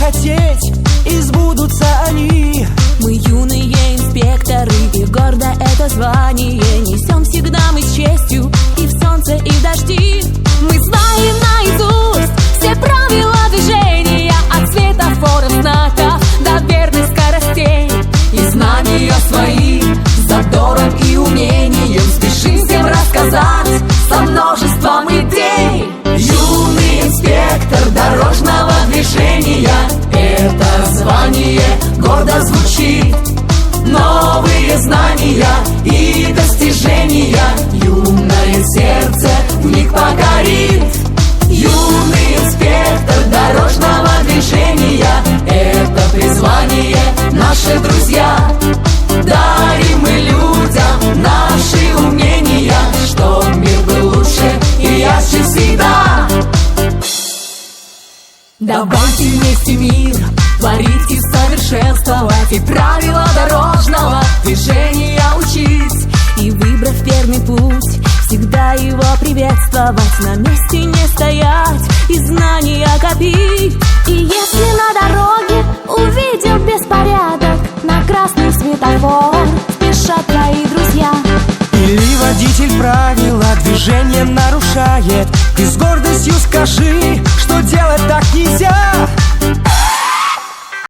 хотеть, и сбудутся они. Мы юные инспекторы, и гордо это звание несем всегда мы с честью, и в солнце, и в дожди. Мы знаем наизусть все правила движения, от светофоров, знаков до верных скоростей. И знания свои с задором и умением спешим всем рассказать со множеством идей. Юный инспектор дорожного движения, это звание гордо звучит. Новые знания и достижения юное сердце вмиг покорит. Юный инспектор дорожного движения, это призвание наши друзья. Дарим мы людям наши умения, чтоб мир был лучше и ярче всегда. Давайте вместе мир творить и совершенствовать, и правила дорожного движения учить. И выбрав верный путь, всегда его приветствовать, на месте не стоять и знания копить. И если на дороге увидел беспорядок, на красный светофор спешат твои друзья. Или водитель правила движения нарушает, ты с гордостью скажи, что делать так нельзя.